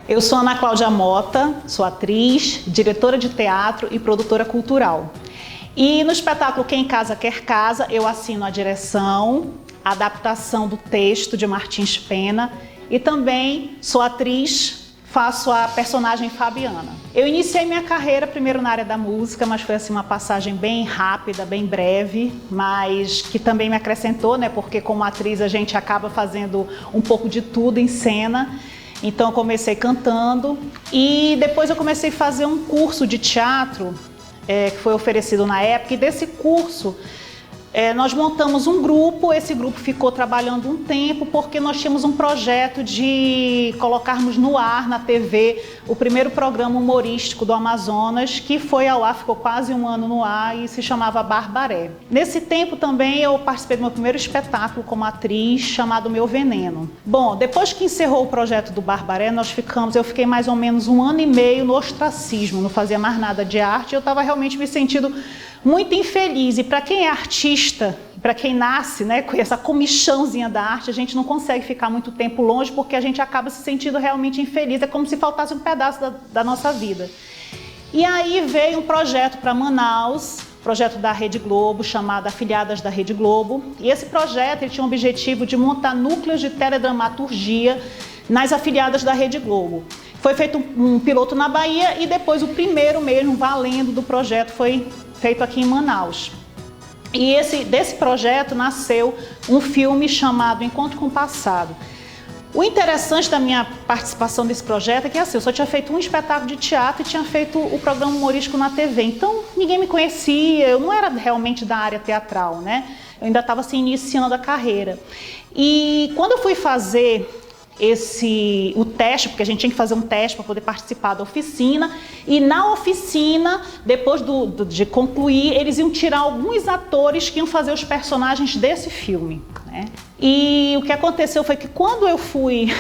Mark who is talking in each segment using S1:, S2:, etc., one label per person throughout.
S1: Eu sou Ana Cláudia Mota, sou atriz, diretora de teatro e produtora cultural. E no espetáculo Quem Casa Quer Casa, eu assino a direção, a adaptação do texto de Martins Pena e também sou atriz, faço a personagem Fabiana. Eu iniciei minha carreira primeiro na área da música, mas foi assim uma passagem bem rápida, bem breve, mas que também me acrescentou, né? Porque como atriz a gente acaba fazendo um pouco de tudo em cena. Então eu comecei cantando e depois eu comecei a fazer um curso de teatro que foi oferecido na época, e desse curso nós montamos um grupo. Esse grupo ficou trabalhando um tempo porque nós tínhamos um projeto de colocarmos no ar, na TV, o primeiro programa humorístico do Amazonas, que foi ao ar, ficou quase um ano no ar e se chamava Barbaré. Nesse tempo também eu participei do meu primeiro espetáculo como atriz, chamado Meu Veneno. Bom, depois que encerrou o projeto do Barbaré, eu fiquei mais ou menos um ano e meio no ostracismo, não fazia mais nada de arte, eu estava realmente me sentindo muito infeliz. E para quem é artista, para quem nasce, né, com essa comichãozinha da arte, a gente não consegue ficar muito tempo longe porque a gente acaba se sentindo realmente infeliz, é como se faltasse um pedaço da nossa vida. E aí veio um projeto para Manaus, projeto da Rede Globo, chamado Afiliadas da Rede Globo, e esse projeto ele tinha o objetivo de montar núcleos de teledramaturgia nas afiliadas da Rede Globo. Foi feito um piloto na Bahia e depois o primeiro mesmo valendo do projeto foi feito aqui em Manaus. E desse projeto nasceu um filme chamado Encontro com o Passado. O interessante da minha participação nesse projeto é que assim, eu só tinha feito um espetáculo de teatro e tinha feito o programa humorístico na TV. Então ninguém me conhecia, eu não era realmente da área teatral, né? Eu ainda estava assim, iniciando a carreira. E quando eu fui fazer o teste, porque a gente tinha que fazer um teste para poder participar da oficina, e na oficina, depois de concluir, eles iam tirar alguns atores que iam fazer os personagens desse filme, né? E o que aconteceu foi que quando eu fui...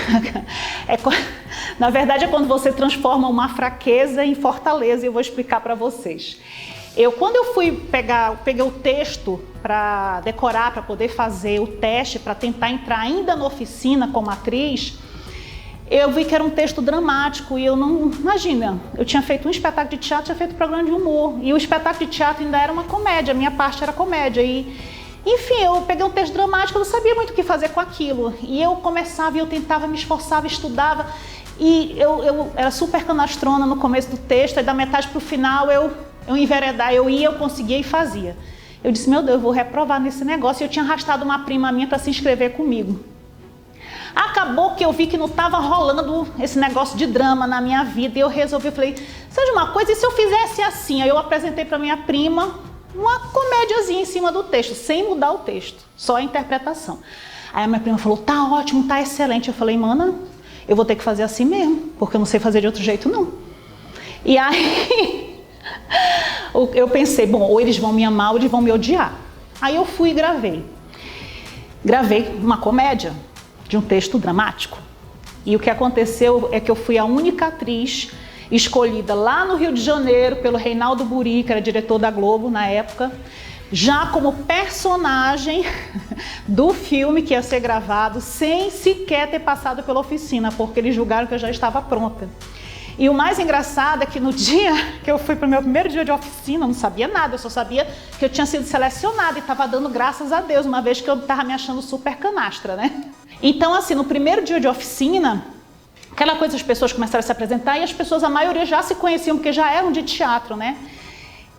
S1: na verdade é quando você transforma uma fraqueza em fortaleza, e eu vou explicar para vocês. Quando eu peguei o texto para decorar, para poder fazer o teste, para tentar entrar ainda na oficina como atriz, eu vi que era um texto dramático e eu não... Imagina, eu tinha feito um espetáculo de teatro, tinha feito um programa de humor, e o espetáculo de teatro ainda era uma comédia, a minha parte era comédia. Enfim, eu peguei um texto dramático, eu não sabia muito o que fazer com aquilo. E eu começava e eu tentava, me esforçava, estudava, e eu era super canastrona no começo do texto, e da metade para o final eu conseguia e fazia. Eu disse, meu Deus, eu vou reprovar nesse negócio. Eu tinha arrastado uma prima minha para se inscrever comigo. Acabou que eu vi que não estava rolando esse negócio de drama na minha vida, e eu falei, sabe uma coisa, e se eu fizesse assim? Aí eu apresentei para minha prima uma comédiazinha em cima do texto, sem mudar o texto, só a interpretação. Aí a minha prima falou, tá ótimo, tá excelente. Eu falei, mana, eu vou ter que fazer assim mesmo, porque eu não sei fazer de outro jeito não. E aí... eu pensei, bom, ou eles vão me amar ou eles vão me odiar. Aí eu fui e gravei. Gravei uma comédia de um texto dramático. E o que aconteceu é que eu fui a única atriz escolhida lá no Rio de Janeiro pelo Reinaldo Buri, que era diretor da Globo na época, já como personagem do filme que ia ser gravado, sem sequer ter passado pela oficina, porque eles julgaram que eu já estava pronta. E o mais engraçado é que no dia que eu fui para o meu primeiro dia de oficina, eu não sabia nada, eu só sabia que eu tinha sido selecionada e estava dando graças a Deus, uma vez que eu estava me achando super canastra, né? Então, assim, no primeiro dia de oficina, aquela coisa, as pessoas começaram a se apresentar e a maioria já se conheciam, porque já eram de teatro, né?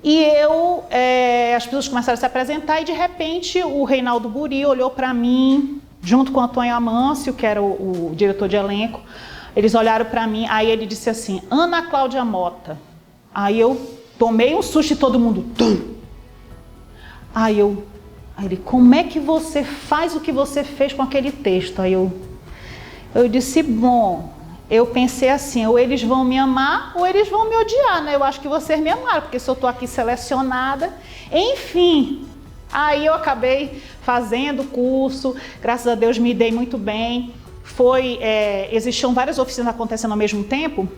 S1: E as pessoas começaram a se apresentar e, de repente, o Reinaldo Buri olhou para mim, junto com o Antônio Amâncio, que era o diretor de elenco. Eles olharam para mim, aí ele disse assim, Ana Cláudia Mota. Aí eu tomei um susto e todo mundo... Tum! Aí ele, como é que você faz o que você fez com aquele texto? Aí eu disse, bom, eu pensei assim, ou eles vão me amar ou eles vão me odiar, né? Eu acho que vocês me amaram, porque se eu estou aqui selecionada, enfim. Aí eu acabei fazendo o curso, graças a Deus me dei muito bem. Existiam várias oficinas acontecendo ao mesmo tempo,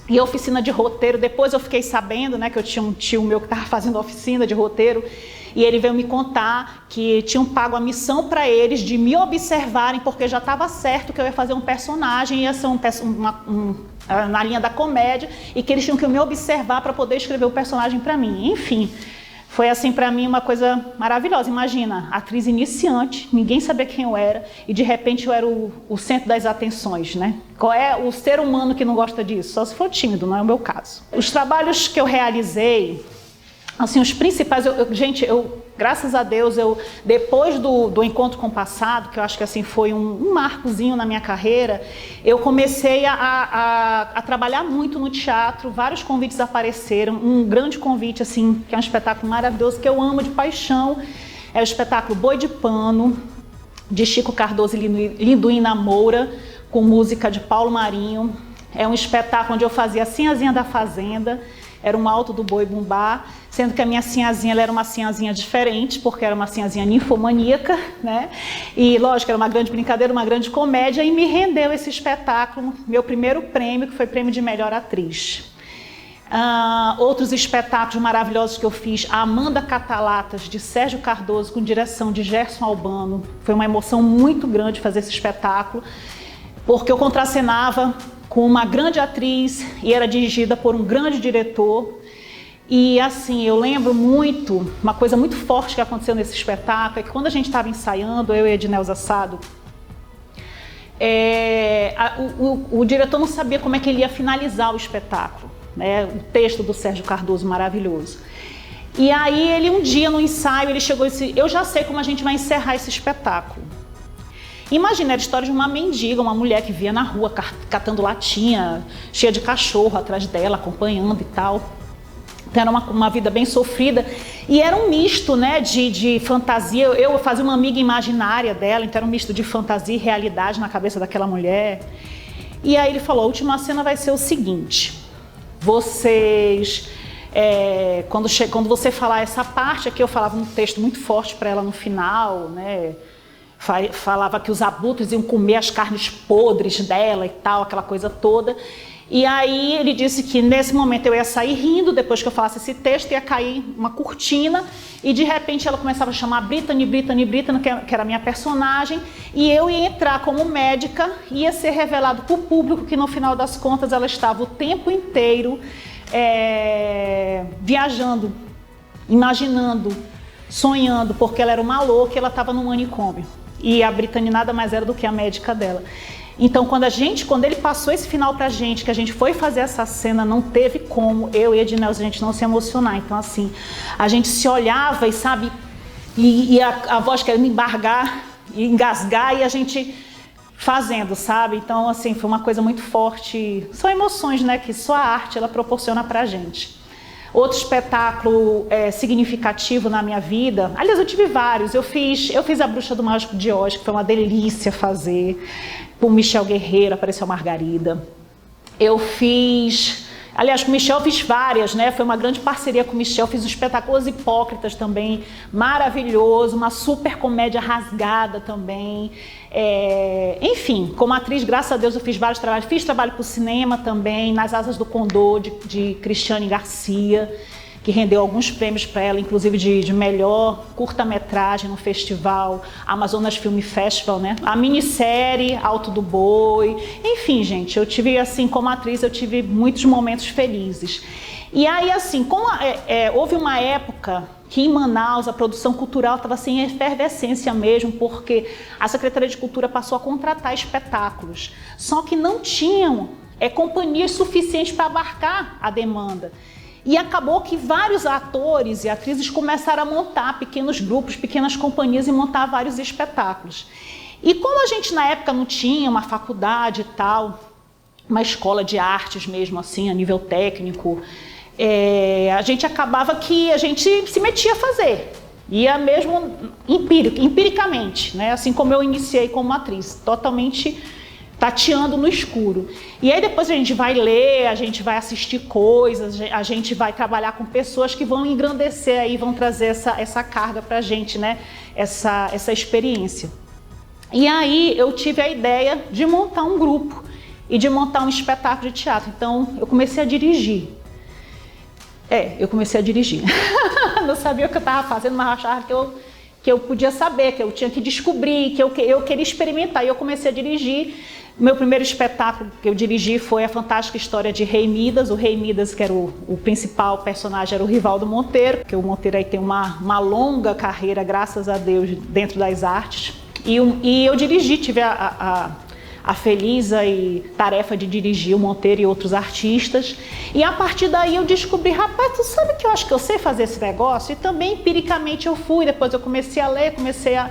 S1: E a oficina de roteiro, depois eu fiquei sabendo, né, que eu tinha um tio meu que estava fazendo oficina de roteiro, e ele veio me contar que tinham pago a missão para eles de me observarem, porque já estava certo que eu ia fazer um personagem, ia ser na linha da comédia, e que eles tinham que me observar para poder escrever o personagem para mim. Enfim, foi assim para mim uma coisa maravilhosa. Imagina, atriz iniciante, ninguém sabia quem eu era, e de repente eu era o centro das atenções, né? Qual é o ser humano que não gosta disso? Só se for tímido, não é o meu caso. Os trabalhos que eu realizei, assim, os principais, gente, graças a Deus, depois do encontro com o passado, que eu acho que assim foi um marcozinho na minha carreira, eu comecei a trabalhar muito no teatro, vários convites apareceram, um grande convite, assim, que é um espetáculo maravilhoso, que eu amo de paixão, é o espetáculo Boi de Pano, de Chico Cardoso e Linduína Moura, com música de Paulo Marinho. É um espetáculo onde eu fazia a Sinhazinha da Fazenda, era um alto do boi bumbá, sendo que a minha sinhazinha ela era uma sinhazinha diferente, porque era uma sinhazinha ninfomaníaca, né? E, lógico, era uma grande brincadeira, uma grande comédia, e me rendeu esse espetáculo, meu primeiro prêmio, que foi prêmio de melhor atriz. Outros espetáculos maravilhosos que eu fiz, a Amanda Catalatas, de Sérgio Cardoso, com direção de Gerson Albano. Foi uma emoção muito grande fazer esse espetáculo, porque eu contracenava com uma grande atriz e era dirigida por um grande diretor. E assim, eu lembro muito, uma coisa muito forte que aconteceu nesse espetáculo, é que quando a gente estava ensaiando, eu e a Ednelza Sado, o diretor não sabia como é que ele ia finalizar o espetáculo, né? O texto do Sérgio Cardoso maravilhoso. E aí ele um dia no ensaio, ele chegou e disse, eu já sei como a gente vai encerrar esse espetáculo. Imagina, era a história de uma mendiga, uma mulher que via na rua catando latinha, cheia de cachorro atrás dela, acompanhando e tal. Então, era uma vida bem sofrida. E era um misto, né, de fantasia. Eu fazia uma amiga imaginária dela, então era um misto de fantasia e realidade na cabeça daquela mulher. E aí ele falou, a última cena vai ser o seguinte, vocês... quando você falar essa parte aqui, eu falava um texto muito forte para ela no final, né? Falava que os abutres iam comer as carnes podres dela e tal, aquela coisa toda. E aí ele disse que nesse momento eu ia sair rindo, depois que eu falasse esse texto, ia cair uma cortina, e de repente ela começava a chamar Brittany, Brittany, Brittany, que era a minha personagem, e eu ia entrar como médica, ia ser revelado para o público que no final das contas ela estava o tempo inteiro viajando, imaginando, sonhando, porque ela era uma louca e ela estava no manicômio. E a Brittany nada mais era do que a médica dela. Então, quando ele passou esse final pra gente, que a gente foi fazer essa cena, não teve como eu e a Ednelza, a gente não se emocionar. Então, assim, a gente se olhava e, sabe, e a voz querendo embargar, e engasgar, e a gente fazendo, sabe? Então, assim, foi uma coisa muito forte. São emoções, né, que só a arte, ela proporciona pra gente. Outro espetáculo significativo na minha vida, aliás, eu tive vários. Eu fiz A Bruxa do Mágico de Oz, que foi uma delícia fazer, com Michel Guerreiro, apareceu a Margarida. Eu fiz, aliás, com o Michel eu fiz várias, né? Foi uma grande parceria com o Michel, fiz o espetáculo Os Hipócritas também, maravilhoso, uma super comédia rasgada também. Enfim, como atriz, graças a Deus eu fiz vários trabalhos, fiz trabalho para o cinema também, Nas Asas do Condor, de Cristiane Garcia, que rendeu alguns prêmios para ela, inclusive de melhor curta-metragem no festival, Amazonas Film Festival, né? A minissérie Alto do Boi, enfim, gente, eu tive, assim, como atriz, eu tive muitos momentos felizes. E aí, assim, houve uma época que em Manaus a produção cultural estava sem efervescência mesmo, porque a Secretaria de Cultura passou a contratar espetáculos, só que não tinham companhias suficientes para abarcar a demanda. E acabou que vários atores e atrizes começaram a montar pequenos grupos, pequenas companhias e montar vários espetáculos. E como a gente na época não tinha uma faculdade e tal, uma escola de artes mesmo assim, a nível técnico, a gente acabava que a gente se metia a fazer. Ia mesmo empiricamente, né? Assim como eu iniciei como atriz, totalmente tateando no escuro. E aí depois a gente vai ler, a gente vai assistir coisas, a gente vai trabalhar com pessoas que vão engrandecer aí, vão trazer essa carga pra gente, né? Essa experiência. E aí eu tive a ideia de montar um grupo. e de montar um espetáculo de teatro. Então, eu comecei a dirigir. Eu comecei a dirigir. Não sabia o que eu estava fazendo, mas achava que eu podia saber, que eu tinha que descobrir, que eu queria experimentar. E eu comecei a dirigir. Meu primeiro espetáculo que eu dirigi foi a fantástica história de Rei Midas. O Rei Midas, que era o principal personagem, era o Rivaldo Monteiro, que o Monteiro aí tem uma longa carreira, graças a Deus, dentro das artes. E eu dirigi, tive a feliz tarefa de dirigir o Monteiro e outros artistas. E a partir daí eu descobri, rapaz, tu sabe que eu acho que eu sei fazer esse negócio? E também empiricamente eu fui, depois eu comecei a ler, comecei a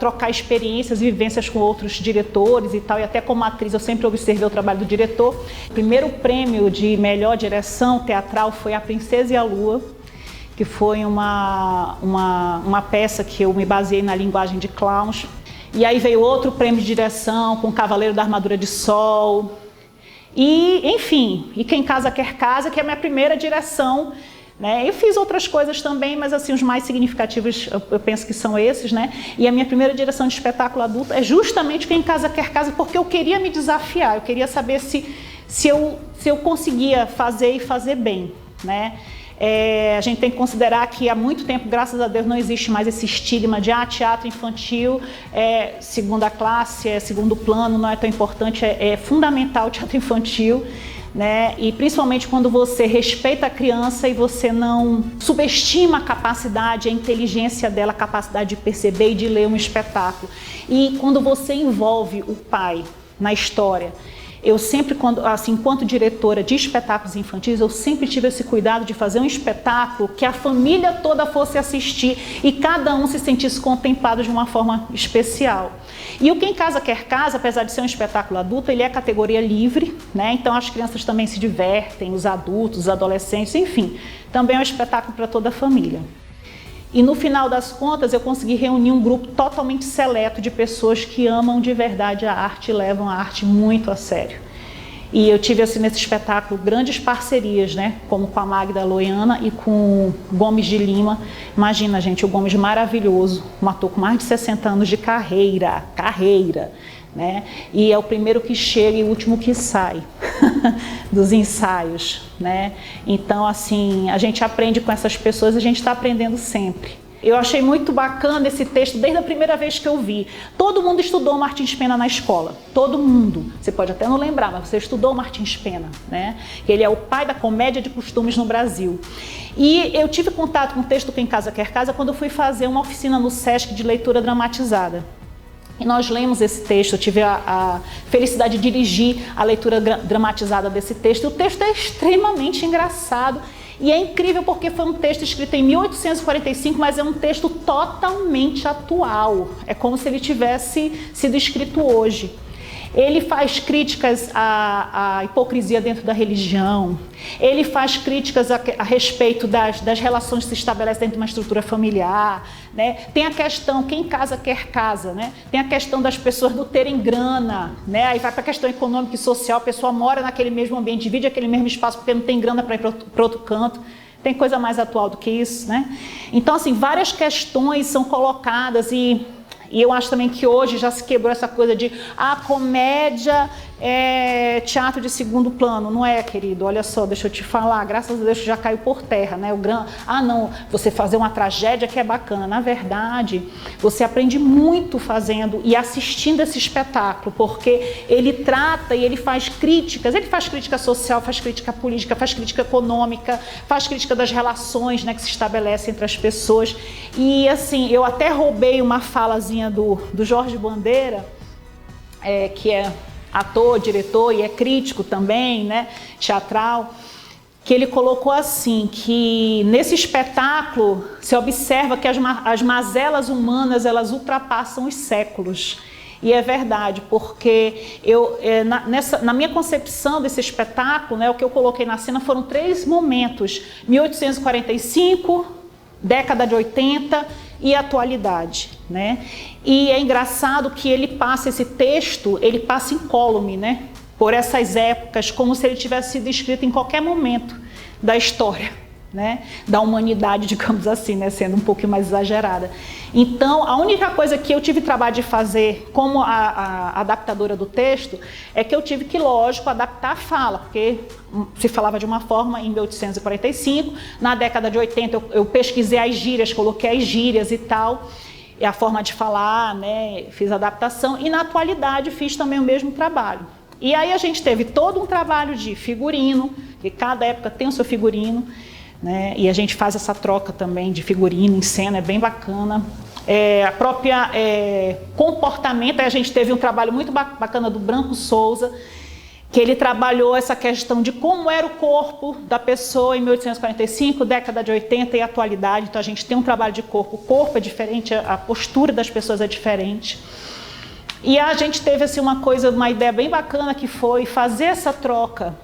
S1: trocar experiências e vivências com outros diretores e tal, e até como atriz eu sempre observei o trabalho do diretor. O primeiro prêmio de melhor direção teatral foi A Princesa e a Lua, que foi uma peça que eu me baseei na linguagem de clowns. E aí veio outro prêmio de direção com Cavaleiro da Armadura de Sol. E, enfim, E Quem Casa Quer Casa, que é a minha primeira direção, né? Eu fiz outras coisas também, mas assim, os mais significativos eu penso que são esses, né? E a minha primeira direção de espetáculo adulto é justamente Quem Casa Quer Casa, porque eu queria me desafiar, eu queria saber se eu conseguia fazer e fazer bem, né? A gente tem que considerar que há muito tempo, graças a Deus, não existe mais esse estigma de teatro infantil é segunda classe, é segundo plano, não é tão importante, é fundamental o teatro infantil, né? E principalmente quando você respeita a criança e você não subestima a capacidade, a inteligência dela, a capacidade de perceber e de ler um espetáculo. E quando você envolve o pai na história, eu sempre, enquanto diretora de espetáculos infantis, eu sempre tive esse cuidado de fazer um espetáculo que a família toda fosse assistir e cada um se sentisse contemplado de uma forma especial. E o Quem Casa Quer Casa, apesar de ser um espetáculo adulto, ele é categoria livre, né? Então as crianças também se divertem, os adultos, os adolescentes, enfim, também é um espetáculo para toda a família. E no final das contas eu consegui reunir um grupo totalmente seleto de pessoas que amam de verdade a arte e levam a arte muito a sério. E eu tive assim nesse espetáculo grandes parcerias, né? Como com a Magda Loiana e com o Gomes de Lima. Imagina, gente, o Gomes maravilhoso, um ator com mais de 60 anos de carreira, né? E é o primeiro que chega e o último que sai dos ensaios, né? Então, assim, a gente aprende com essas pessoas, a gente está aprendendo sempre. Eu achei muito bacana esse texto desde a primeira vez que eu vi. Todo mundo estudou Martins Pena na escola, todo mundo. Você pode até não lembrar, mas você estudou Martins Pena, né? Ele é o pai da comédia de costumes no Brasil. E eu tive contato com o texto Quem Casa Quer Casa quando eu fui fazer uma oficina no Sesc de leitura dramatizada. E nós lemos esse texto, eu tive a felicidade de dirigir a leitura dramatizada desse texto. E o texto é extremamente engraçado e é incrível porque foi um texto escrito em 1845, mas é um texto totalmente atual. É como se ele tivesse sido escrito hoje. Ele faz críticas à hipocrisia dentro da religião, ele faz críticas a respeito das relações que se estabelecem dentro de uma estrutura familiar, né? Tem a questão, quem casa quer casa, né? Tem a questão das pessoas não terem grana, né? Aí vai para a questão econômica e social, a pessoa mora naquele mesmo ambiente, divide aquele mesmo espaço porque não tem grana para ir para outro canto. Tem coisa mais atual do que isso, né? Então, assim, várias questões são colocadas e eu acho também que hoje já se quebrou essa coisa de a comédia é teatro de segundo plano. Não é, querido? Olha só, deixa eu te falar, graças a Deus já caiu por terra, né? Não, você fazer uma tragédia que é bacana. Na verdade, você aprende muito fazendo e assistindo esse espetáculo, porque ele trata e ele faz crítica social, faz crítica política, faz crítica econômica, faz crítica das relações, né, que se estabelecem entre as pessoas. E assim, eu até roubei uma falazinha do Jorge Bandeira, que é ator, diretor e é crítico também, né, teatral, que ele colocou assim, que nesse espetáculo se observa que as mazelas humanas, elas ultrapassam os séculos. E é verdade, porque na minha concepção desse espetáculo, né, o que eu coloquei na cena foram 3 momentos: 1845, década de 80 e atualidade, né? E é engraçado que esse texto passa incólume, né? Por essas épocas, como se ele tivesse sido escrito em qualquer momento da história, né, da humanidade, digamos assim, né, sendo um pouco mais exagerada. Então, a única coisa que eu tive trabalho de fazer como a adaptadora do texto é que eu tive que, lógico, adaptar a fala, porque se falava de uma forma em 1845, na década de 80 eu pesquisei as gírias, coloquei as gírias e tal, e a forma de falar, né, fiz adaptação, e na atualidade fiz também o mesmo trabalho. E aí a gente teve todo um trabalho de figurino, que cada época tem o seu figurino, né? E a gente faz essa troca também de figurino em cena, é bem bacana. A própria comportamento, a gente teve um trabalho muito bacana do Branco Souza, que ele trabalhou essa questão de como era o corpo da pessoa em 1845, década de 80 e atualidade. Então a gente tem um trabalho de corpo, o corpo é diferente, a postura das pessoas é diferente. E a gente teve assim uma ideia bem bacana, que foi fazer essa troca,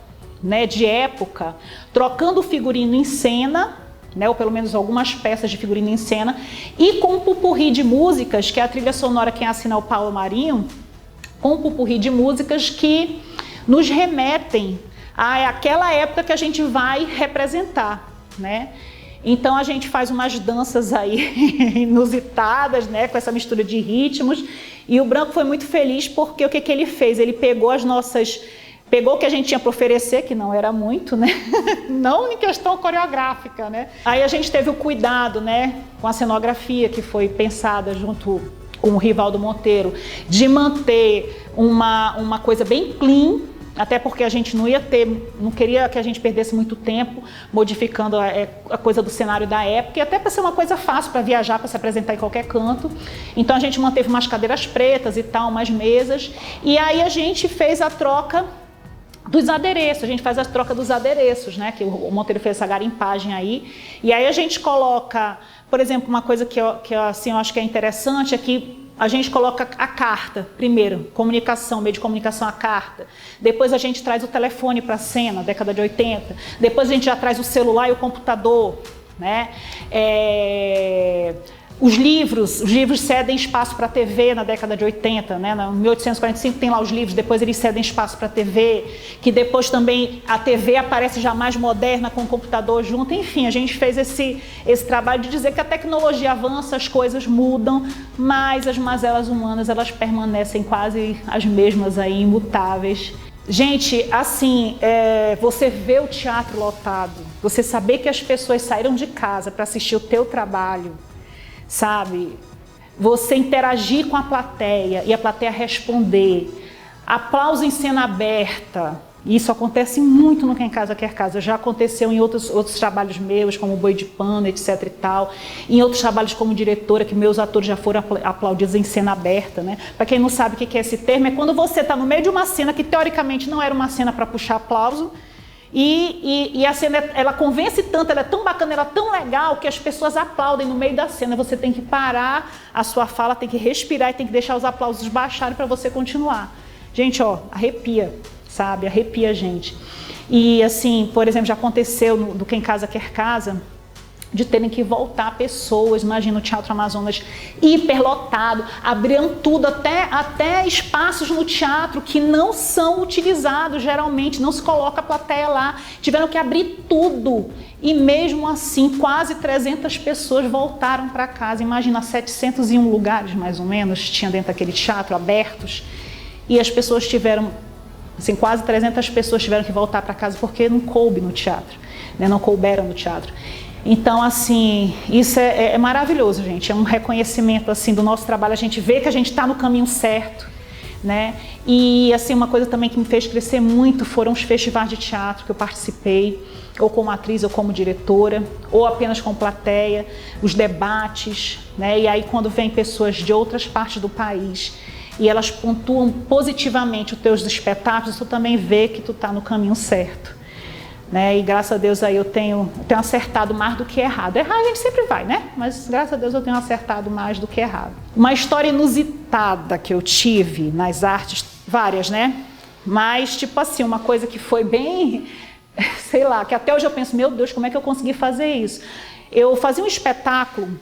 S1: né, de época, trocando o figurino em cena, né, ou pelo menos algumas peças de figurino em cena, e com um pupurri de músicas, que é a trilha sonora quem assina é o Paulo Marinho, com um pupurri de músicas que nos remetem àquela época que a gente vai representar, né? Então a gente faz umas danças aí inusitadas, né, com essa mistura de ritmos, e o Branco foi muito feliz porque o que ele fez? Ele pegou o que a gente tinha para oferecer, que não era muito, né? Não em questão coreográfica, né? Aí a gente teve o cuidado, né, com a cenografia que foi pensada junto com o Rivaldo Monteiro, de manter uma coisa bem clean, até porque a gente não queria que a gente perdesse muito tempo modificando a coisa do cenário da época, e até para ser uma coisa fácil para viajar, para se apresentar em qualquer canto. Então a gente manteve umas cadeiras pretas e tal, umas mesas, e aí a gente fez a troca dos adereços, a gente faz a troca dos adereços, né, que o Monteiro fez essa garimpagem aí, e aí a gente coloca, por exemplo, uma coisa que assim, eu acho que é interessante é que a gente coloca a carta, primeiro, comunicação, meio de comunicação, a carta. Depois a gente traz o telefone para a cena, década de 80. Depois a gente já traz o celular e o computador, né? Os livros cedem espaço para a TV na década de 80, né? Em 1845 tem lá os livros, depois eles cedem espaço para a TV, que depois também a TV aparece já mais moderna com o computador junto. Enfim, a gente fez esse trabalho de dizer que a tecnologia avança, as coisas mudam, mas as mazelas humanas elas permanecem quase as mesmas aí, imutáveis. Gente, assim, você vê o teatro lotado, você saber que as pessoas saíram de casa para assistir o teu trabalho, sabe? Você interagir com a plateia e a plateia responder, aplauso em cena aberta, isso acontece muito no Quem Casa Quer Casa, já aconteceu em outros trabalhos meus, como Boi de Pano, etc e tal, em outros trabalhos como diretora, que meus atores já foram aplaudidos em cena aberta, né? Para quem não sabe o que é esse termo, é quando você está no meio de uma cena que teoricamente não era uma cena para puxar aplauso, e a cena, ela convence tanto, ela é tão bacana, ela é tão legal, que as pessoas aplaudem no meio da cena. Você tem que parar a sua fala, tem que respirar e tem que deixar os aplausos baixarem para você continuar. Gente, ó, arrepia, sabe? Arrepia a gente. E assim, por exemplo, já aconteceu do Quem Casa Quer Casa, de terem que voltar pessoas, imagina o Teatro Amazonas hiperlotado, abriam tudo, até espaços no teatro que não são utilizados geralmente, não se coloca a plateia lá, tiveram que abrir tudo, e mesmo assim quase 300 pessoas voltaram para casa, imagina 701 lugares mais ou menos, tinha dentro daquele teatro abertos, e as pessoas tiveram, assim, quase 300 pessoas tiveram que voltar para casa porque não coube no teatro, né? Não couberam no teatro. Então, assim, isso é maravilhoso, gente. É um reconhecimento, assim, do nosso trabalho. A gente vê que a gente está no caminho certo, né? E, assim, uma coisa também que me fez crescer muito foram os festivais de teatro que eu participei, ou como atriz ou como diretora, ou apenas com plateia, os debates, né? E aí, quando vem pessoas de outras partes do país e elas pontuam positivamente os teus espetáculos, tu também vê que tu está no caminho certo. Né? E graças a Deus aí eu tenho acertado mais do que errado. Errar a gente sempre vai, né? Mas graças a Deus eu tenho acertado mais do que errado. Uma história inusitada que eu tive nas artes, várias, né? Mas tipo assim, uma coisa que foi bem, sei lá, que até hoje eu penso, meu Deus, como é que eu consegui fazer isso? Eu fazia um espetáculo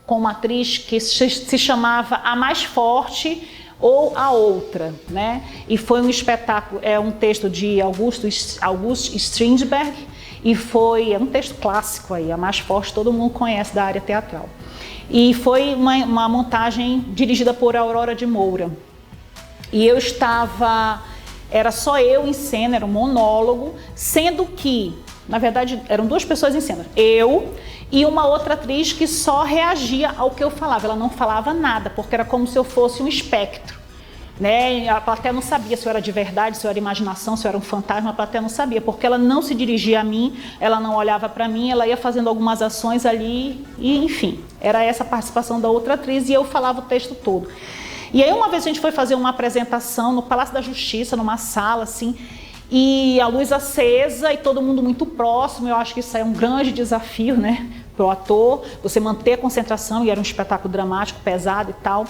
S1: com uma atriz que se chamava A Mais Forte ou A Outra, né? E foi um espetáculo, um texto de August Strindberg, e é um texto clássico aí, a mais forte, todo mundo conhece da área teatral. E foi uma montagem dirigida por Aurora de Moura. E era só eu em cena, era um monólogo, sendo que, na verdade, eram duas pessoas em cena, eu e uma outra atriz que só reagia ao que eu falava, ela não falava nada, porque era como se eu fosse um espectro. Né? A plateia não sabia se eu era de verdade, se eu era imaginação, se eu era um fantasma, a plateia não sabia, porque ela não se dirigia a mim, ela não olhava para mim, ela ia fazendo algumas ações ali, e enfim, era essa a participação da outra atriz e eu falava o texto todo. E aí uma vez a gente foi fazer uma apresentação no Palácio da Justiça, numa sala assim, e a luz acesa e todo mundo muito próximo, eu acho que isso é um grande desafio, né, para o ator, você manter a concentração, e era um espetáculo dramático, pesado e tal.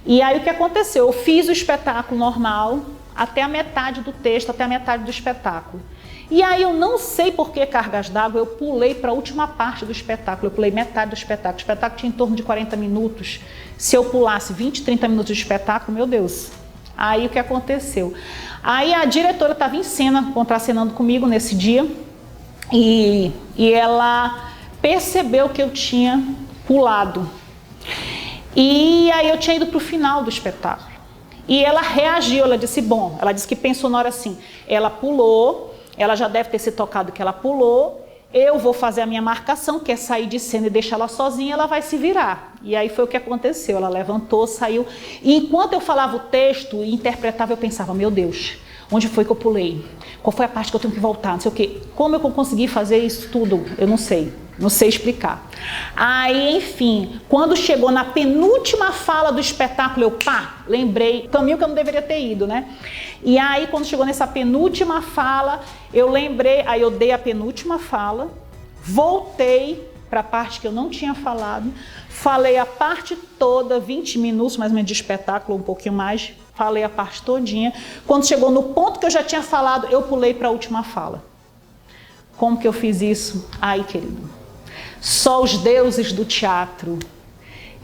S1: E aí o que aconteceu? Eu fiz o espetáculo normal, até a metade do texto, até a metade do espetáculo. E aí eu não sei por que cargas d'água, eu pulei para a última parte do espetáculo, eu pulei metade do espetáculo. O espetáculo tinha em torno de 40 minutos. Se eu pulasse 20, 30 minutos de espetáculo, meu Deus. Aí o que aconteceu? Aí a diretora estava em cena, contracenando comigo nesse dia, e ela percebeu que eu tinha pulado. E aí eu tinha ido para o final do espetáculo. E ela reagiu, ela disse que pensou na hora assim, ela pulou, ela já deve ter se tocado que ela pulou, eu vou fazer a minha marcação, que é sair de cena e deixar ela sozinha, ela vai se virar. E aí foi o que aconteceu, ela levantou, saiu. E enquanto eu falava o texto e interpretava, eu pensava, meu Deus, onde foi que eu pulei? Qual foi a parte que eu tenho que voltar? Não sei o quê. Como eu consegui fazer isso tudo? Eu não sei explicar. Aí, enfim, quando chegou na penúltima fala do espetáculo, eu lembrei, caminho que eu não deveria ter ido, né? E aí, quando chegou nessa penúltima fala, eu lembrei, aí eu dei a penúltima fala, voltei para a parte que eu não tinha falado, falei a parte toda, 20 minutos mais ou menos de espetáculo, um pouquinho mais, falei a parte todinha. Quando chegou no ponto que eu já tinha falado, eu pulei para a última fala. Como que eu fiz isso? Ai, querido, só os deuses do teatro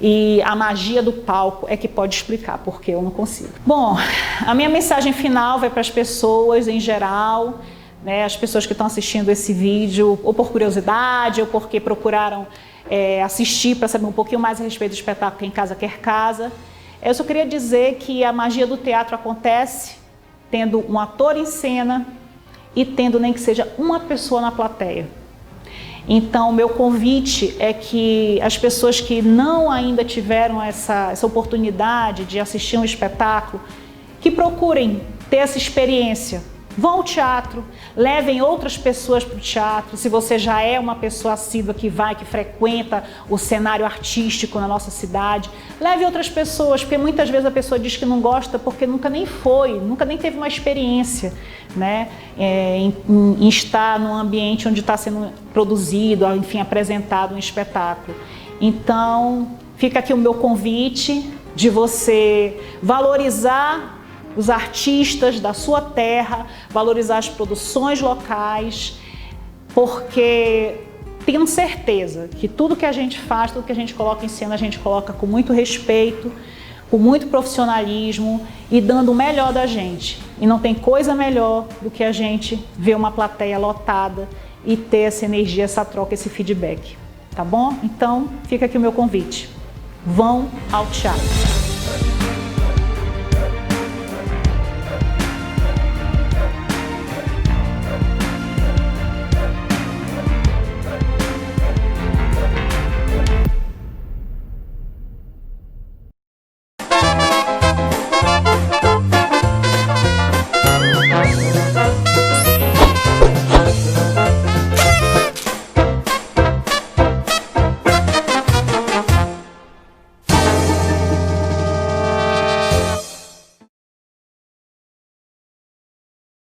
S1: e a magia do palco é que pode explicar, porque eu não consigo. Bom, a minha mensagem final vai para as pessoas em geral, né, as pessoas que estão assistindo esse vídeo, ou por curiosidade, ou porque procuraram assistir para saber um pouquinho mais a respeito do espetáculo Quem Casa Quer Casa. Eu só queria dizer que a magia do teatro acontece tendo um ator em cena e tendo nem que seja uma pessoa na plateia. Então, o meu convite é que as pessoas que não ainda tiveram essa oportunidade de assistir um espetáculo, que procurem ter essa experiência. Vão ao teatro, levem outras pessoas para o teatro. Se você já é uma pessoa assídua que frequenta o cenário artístico na nossa cidade, leve outras pessoas, porque muitas vezes a pessoa diz que não gosta porque nunca nem foi, nunca nem teve uma experiência, né, em estar num ambiente onde está sendo produzido, enfim, apresentado um espetáculo. Então, fica aqui o meu convite de você valorizar os artistas da sua terra, valorizar as produções locais, porque tenho certeza que tudo que a gente faz, tudo que a gente coloca em cena, a gente coloca com muito respeito, com muito profissionalismo e dando o melhor da gente. E não tem coisa melhor do que a gente ver uma plateia lotada e ter essa energia, essa troca, esse feedback. Tá bom? Então, fica aqui o meu convite. Vão ao teatro.